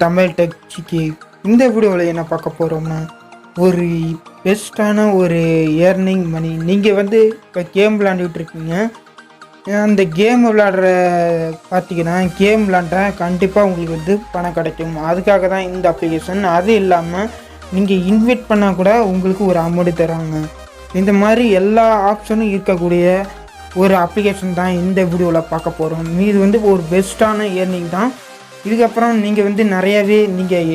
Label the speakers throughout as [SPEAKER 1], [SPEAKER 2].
[SPEAKER 1] தமிழ் டெக்ஜிக்கு இந்த வீடியோவில் என்ன பார்க்க போகிறோம்னா ஒரு பெஸ்ட்டான ஒரு ஏர்னிங் மணி. நீங்கள் இப்போ கேம் விளாண்டுக்கிட்டு இருக்கீங்க. அந்த கேம் விளாடுற பார்த்தீங்கன்னா கேம் விளாண்டா கண்டிப்பாக உங்களுக்கு பணம் கிடைக்கும். அதுக்காக தான் இந்த அப்ளிகேஷன். அது இல்லாமல் நீங்கள் இன்வைட் பண்ணால் கூட உங்களுக்கு ஒரு அமௌண்ட் தராங்க. இந்த மாதிரி எல்லா ஆப்ஷனும் இருக்கக்கூடிய ஒரு அப்ளிகேஷன் தான் இந்த வீடியோவில் பார்க்க போகிறோம். இது ஒரு பெஸ்ட்டான ஏர்னிங் தான். இதுக்கப்புறம் நீங்கள் நிறையாவே நீங்கள்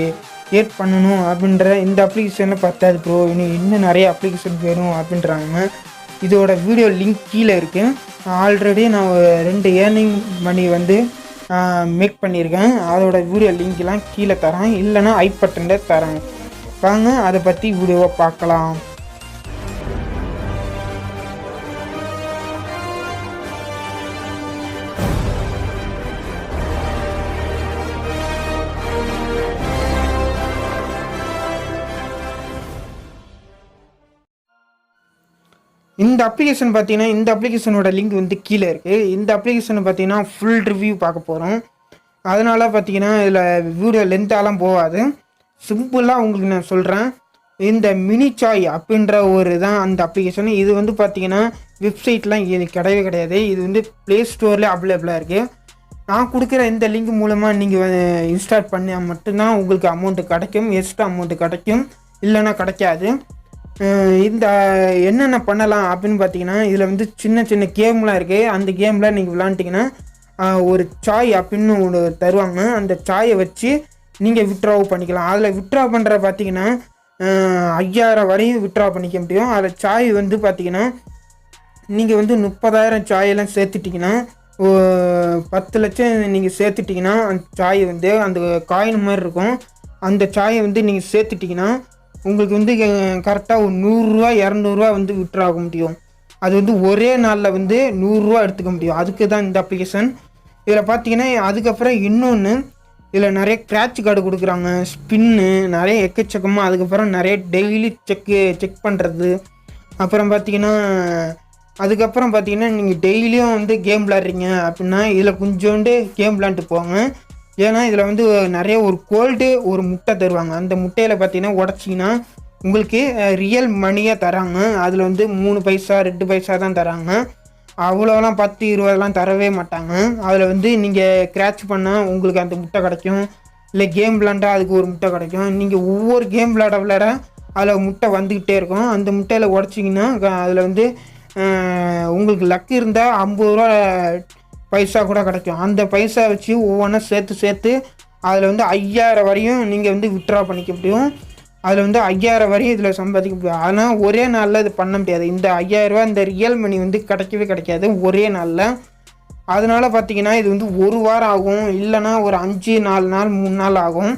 [SPEAKER 1] ஏட் பண்ணணும் அப்படின்ற இந்த அப்ளிகேஷனை பார்த்தாது ப்ரோ, இன்னும் நிறைய அப்ளிகேஷன் வேணும் அப்படின்றாங்க. இதோட வீடியோ லிங்க் கீழே இருக்குது. ஆல்ரெடி நான் 2 ஏர்னிங் மணி மேக் பண்ணியிருக்கேன். அதோட வீடியோ லிங்க்லாம் கீழே தரேன், இல்லைனா ஐ பட்டனில் தரேன். வாங்க அதை பற்றி வீடியோவை பார்க்கலாம். இந்த அப்ளிகேஷன் பார்த்தீங்கன்னா இந்த அப்ளிகேஷனோட லிங்க் கீழே இருக்குது. இந்த அப்ளிகேஷனை பார்த்தீங்கன்னா ஃபுல் ரிவ்யூ பார்க்க போகிறோம். அதனால் பார்த்தீங்கன்னா இதில் வீடியோ லென்த்தாலாம் போகாது. சிம்பிளாக உங்களுக்கு நான் சொல்கிறேன். இந்த மினிஜாய் அப்படின்ற ஒரு தான் அந்த அப்ளிகேஷன். இது பார்த்தீங்கன்னா வெப்சைட்லாம் இது கிடையவே கிடையாது. இது ப்ளே ஸ்டோரில் அவைலபிளாக இருக்குது. நான் கொடுக்குற இந்த லிங்க் மூலமாக நீங்கள் இன்ஸ்டால் பண்ணால் மட்டும்தான் உங்களுக்கு அமௌண்ட்டு கிடைக்கும். எக்ஸ்ட்ரா அமௌண்ட்டு கிடைக்கும், இல்லைன்னா கிடைக்காது. இந்த என்னென்ன பண்ணலாம் அப்படின்னு பார்த்தீங்கன்னா இதில் சின்ன சின்ன கேம்லாம் இருக்குது. அந்த கேமில் நீங்கள் விளாண்டிங்கன்னா ஒரு சாய் அப்படின்னு ஒன்று தருவாங்க. அந்த சாயை வச்சு நீங்கள் வித்ட்ரா பண்ணிக்கலாம். அதில் வித்ட்ரா பண்ணுற பார்த்தீங்கன்னா 5000 வரையும் வித்ட்ரா பண்ணிக்க முடியும். அதில் சாய் பார்த்தீங்கன்னா நீங்கள் 30,000 சாயெல்லாம் சேர்த்துட்டிங்கன்னா 10 லட்சம் நீங்கள் சேர்த்துட்டிங்கன்னா அந்த சாய் அந்த காயின் மாதிரி இருக்கும். அந்த சாயை நீங்கள் சேர்த்துட்டிங்கன்னா உங்களுக்கு கரெக்டாக ஒரு 100 ரூபா 200 ரூபா வித்ட்ரா ஆக முடியும். அது ஒரே நாளில் 100 ரூபா எடுத்துக்க முடியும். அதுக்கு தான் இந்த அப்ளிகேஷன். இதில் பார்த்தீங்கன்னா அதுக்கப்புறம் இன்னொன்று இதில் நிறைய ஸ்க்ராட்ச் கார்டு கொடுக்குறாங்க, ஸ்பின்னு நிறைய எக்கச்சக்கமாக. அதுக்கப்புறம் நிறைய டெய்லி செக் பண்ணுறது. அப்புறம் அதுக்கப்புறம் பார்த்தீங்கன்னா நீங்கள் டெய்லியும் கேம் விளாட்றீங்க அப்படின்னா இதில் கொஞ்சோண்டு கேம் விளாண்டுட்டு போங்க. ஏன்னா இதில் நிறைய ஒரு கோல்டு ஒரு முட்டை தருவாங்க. அந்த முட்டையில் பார்த்தீங்கன்னா உடச்சிங்கன்னா உங்களுக்கு ரியல் மணியாக தராங்க. அதில் 3 பைசா 2 பைசா தான் தராங்க. அவ்வளோலாம் 10 20 தரவே மாட்டாங்க. அதில் நீங்கள் ஸ்க்ராட்ச் பண்ணால் உங்களுக்கு அந்த முட்டை கிடைக்கும், இல்லை கேம் விளாண்டா அதுக்கு ஒரு முட்டை கிடைக்கும். நீங்கள் ஒவ்வொரு கேம் விளாட அதில் முட்டை வந்துக்கிட்டே இருக்கும். அந்த முட்டையில் உடச்சிங்கன்னா அதில் உங்களுக்கு லக்கு இருந்தால் 50 ரூபா பைசா கூட கிடைக்கும். அந்த பைசா வச்சு ஒவ்வொன்றா சேர்த்து அதில் 5000 வரையும் நீங்கள் வித்ட்ரா பண்ணிக்க முடியும். அதில் 5000 வரையும் இதில் சம்பாதிக்க முடியும். ஆனால் ஒரே நாளில் இது பண்ண முடியாது. இந்த 5000 ரூபா இந்த ரியல் மணி கிடைக்கவே கிடைக்காது ஒரே நாளில். அதனால் பார்த்தீங்கன்னா இது 1 வாரம் ஆகும், இல்லைனா ஒரு 5 4 நாள் 3 நாள் ஆகும்.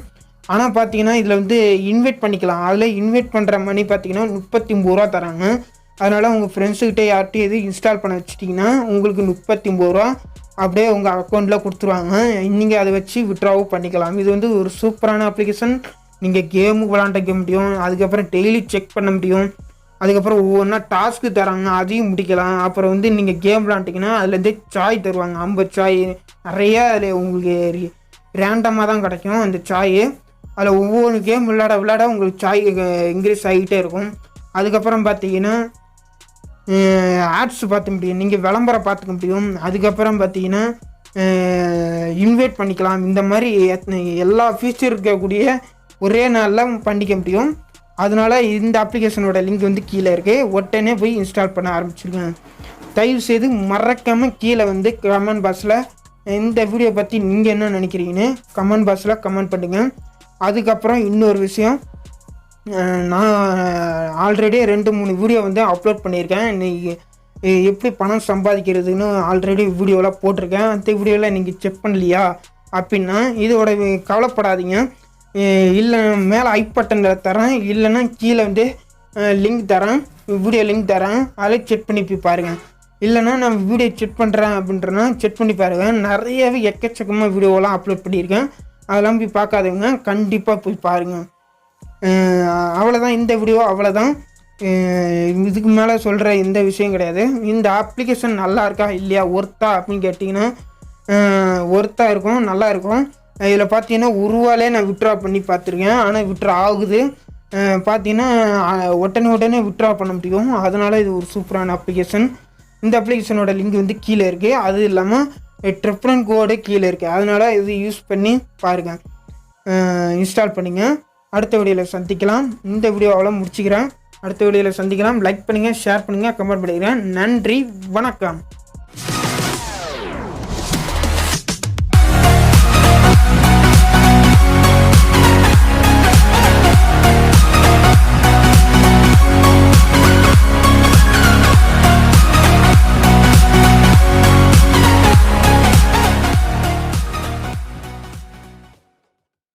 [SPEAKER 1] ஆனால் பார்த்தீங்கன்னா இதில் இன்வைட் பண்ணிக்கலாம். அதில் இன்வைட் பண்ணுற மணி பார்த்தீங்கன்னா 39 ரூபா தராங்க. அதனால் உங்கள் ஃப்ரெண்ட்ஸுக்கிட்டே யார்கிட்டையும் எது இன்ஸ்டால் பண்ண வச்சிட்டிங்கன்னா உங்களுக்கு 39 ரூபா அப்படியே உங்கள் அக்கௌண்ட்டில் கொடுத்துருவாங்க. நீங்கள் அதை வச்சு வித்ட்ராவும் பண்ணிக்கலாம். இது ஒரு சூப்பரான அப்ளிகேஷன். நீங்கள் கேமு விளாண்டிக்க முடியும். அதுக்கப்புறம் டெய்லி செக் பண்ண முடியும். அதுக்கப்புறம் ஒவ்வொன்றா டாஸ்க்கு தராங்க, அதையும் முடிக்கலாம். அப்புறம் நீங்கள் கேம் விளாண்டிங்கன்னா அதுலேருந்தே சாய் தருவாங்க. 50 சாய் நிறையா அதில் உங்களுக்கு ரேண்டமாக தான் கிடைக்கும் அந்த சாய். அதில் ஒவ்வொரு கேம் விளாட உங்களுக்கு சாய் இன்க்ரீஸ் ஆகிட்டே இருக்கும். அதுக்கப்புறம் பார்த்தீங்கன்னா ஆட்ஸ் பார்த்துக்க முடியும், நீங்கள் விளம்பரம் பார்த்துக்க முடியும். அதுக்கப்புறம் பார்த்தீங்கன்னா இன்வைட் பண்ணிக்கலாம். இந்த மாதிரி எல்லா ஃபீச்சர் இருக்கக்கூடிய ஒரே நாளில் பண்ணிக்க முடியும். அதனால் இந்த அப்ளிகேஷனோட லிங்க் கீழே இருக்குது. உடனே போய் இன்ஸ்டால் பண்ண ஆரம்பிச்சிருக்கேன். தயவுசெய்து மறக்காமல் கீழே கமெண்ட் பாக்ஸில் இந்த வீடியோ பற்றி நீங்கள் என்ன நினைக்கிறீங்கன்னு கமெண்ட் பாக்ஸில் கமெண்ட் பண்ணுங்கள். அதுக்கப்புறம் இன்னொரு விஷயம், நான் ஆல்ரெடி 2-3 வீடியோ அப்லோட் பண்ணியிருக்கேன். இன்றைக்கி எப்படி பணம் சம்பாதிக்கிறதுன்னு ஆல்ரெடி வீடியோலாம் போட்டிருக்கேன். அந்த வீடியோவில் நீங்கள் செக் பண்ணலையா அப்படின்னா இதோட கவலைப்படாதீங்க. இல்லை மேலே ஐ பட்டனில் தரேன், இல்லைன்னா கீழே லிங்க் தரேன், வீடியோ லிங்க் தரேன். அதில் செக் பண்ணி போய் பாருங்கள். இல்லைன்னா நான் வீடியோ செக் பண்ணுறேன் அப்படின்றனா செக் பண்ணி பாருங்கள். நிறையவே எக்கச்சக்கமாக வீடியோலாம் அப்லோட் பண்ணியிருக்கேன். அதெல்லாம் போய் பார்க்காதவங்க கண்டிப்பாக போய் பாருங்கள். அவ்வளோதான் இந்த வீடியோ, அவ்வளோதான். இதுக்கு மேலே சொல்கிற இந்த விஷயம் கிடையாது. இந்த அப்ளிகேஷன் நல்லா இருக்கா இல்லையா, ஒர்த்தா அப்படின்னு கேட்டிங்கன்னா ஒர்த்தாக இருக்கும், நல்லா இருக்கும். இதில் பார்த்தீங்கன்னா ரூபாலே நான் வித்ட்ரா பண்ணி பார்த்துருக்கேன். ஆனால் வித்ட்ரா ஆகுது. பார்த்தீங்கன்னா உடனே வித்ட்ரா பண்ண முடியும். அதனால் இது ஒரு சூப்பரான அப்ளிகேஷன். இந்த அப்ளிகேஷனோட லிங்க் வந்து கீழே இருக்குது. அது இல்லாமல் ட்ரிப்ரன் கோடு கீழே இருக்குது. அதனால் இது யூஸ் பண்ணி பாருங்கள், இன்ஸ்டால் பண்ணிங்க. அடுத்த வீடியோவில் சந்திக்கலாம். இந்த வீடியோவில் முடிச்சுக்கிறேன். அடுத்த வீடியோவில் சந்திக்கலாம். லைக் பண்ணுங்கள், ஷேர் பண்ணுங்கள், கமெண்ட் பண்ணிக்கிறேன். நன்றி, வணக்கம்.